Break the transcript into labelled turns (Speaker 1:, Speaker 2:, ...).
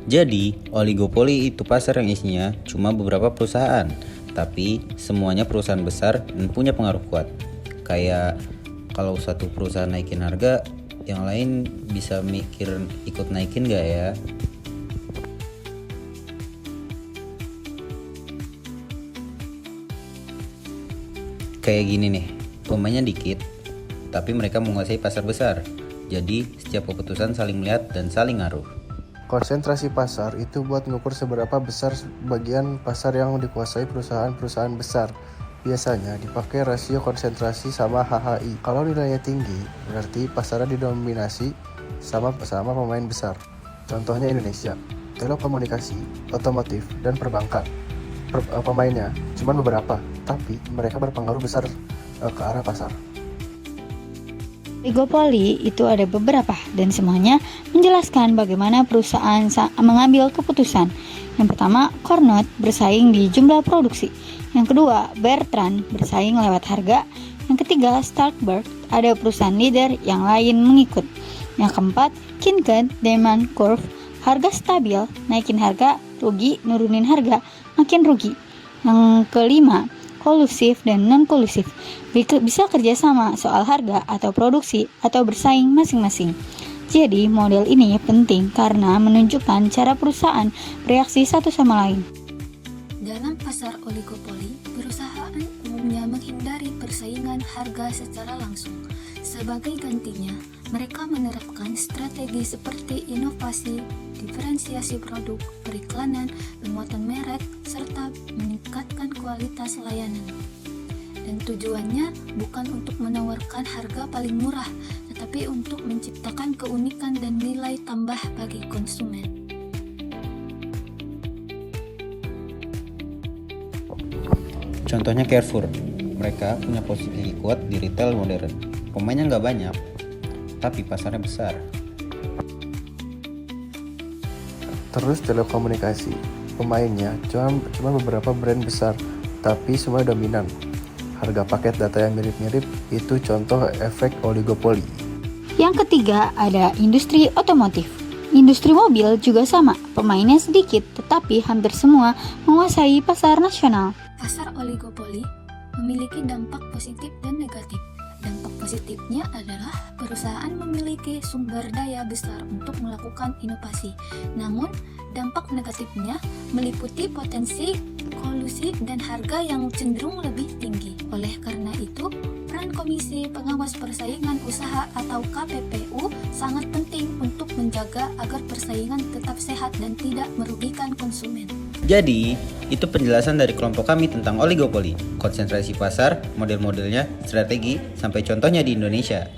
Speaker 1: Jadi, oligopoli itu pasar yang isinya cuma beberapa perusahaan, tapi semuanya perusahaan besar dan punya pengaruh kuat. Kayak kalau satu perusahaan naikin harga, yang lain bisa mikir ikut naikin gak ya? Kayak gini nih, pemainnya dikit, tapi mereka menguasai pasar besar. Jadi, setiap keputusan saling melihat dan saling ngaruh.
Speaker 2: Konsentrasi pasar itu buat ngukur seberapa besar bagian pasar yang dikuasai perusahaan-perusahaan besar. Biasanya dipakai rasio konsentrasi sama HHI. Kalau nilainya tinggi, berarti pasarnya didominasi sama pemain besar. Contohnya Indonesia, telekomunikasi, otomotif, dan perbankan. Pemainnya cuma beberapa, tapi mereka berpengaruh besar ke arah pasar.
Speaker 3: Oligopoli itu ada beberapa dan semuanya menjelaskan bagaimana perusahaan mengambil keputusan. Yang pertama, Cornot bersaing di jumlah produksi. Yang kedua, Bertrand bersaing lewat harga. Yang ketiga, Starkberg, ada perusahaan leader yang lain mengikut. Yang keempat, Kincaid Demand Curve, harga stabil, naikin harga, rugi, nurunin harga, makin rugi. Yang kelima, kolusif dan non-kolusif, bisa kerjasama soal harga atau produksi atau bersaing masing-masing. Jadi model ini penting karena menunjukkan cara perusahaan bereaksi satu sama lain.
Speaker 4: Dalam pasar oligopoli, perusahaan umumnya menghindari persaingan harga secara langsung. Sebagai gantinya, mereka menerapkan strategi seperti inovasi, diferensiasi produk, periklanan, penguatan merek, serta meningkatkan kualitas layanan. Dan tujuannya bukan untuk menawarkan harga paling murah, tetapi untuk menciptakan keunikan dan nilai tambah bagi konsumen.
Speaker 1: Contohnya Carrefour, mereka punya posisi kuat di retail modern. Pemainnya nggak banyak, tapi pasarnya besar.
Speaker 2: Terus telekomunikasi, pemainnya cuma beberapa brand besar, tapi semua dominan. Harga paket data yang mirip-mirip itu contoh efek oligopoli.
Speaker 3: Yang ketiga ada industri otomotif. Industri mobil juga sama, pemainnya sedikit tetapi hampir semua menguasai pasar nasional.
Speaker 4: Pasar oligopoli memiliki dampak positif dan negatif. Dampak positifnya adalah perusahaan memiliki sumber daya besar untuk melakukan inovasi. Namun, dampak negatifnya meliputi potensi kolusi dan harga yang cenderung lebih tinggi. Oleh karena itu, peran Komisi Pengawas Persaingan Usaha atau KPPU sangat penting untuk menjaga agar persaingan tetap sehat dan tidak merugikan konsumen.
Speaker 1: Jadi, itu penjelasan dari kelompok kami tentang oligopoli, konsentrasi pasar, model-modelnya, strategi, sampai contohnya di Indonesia.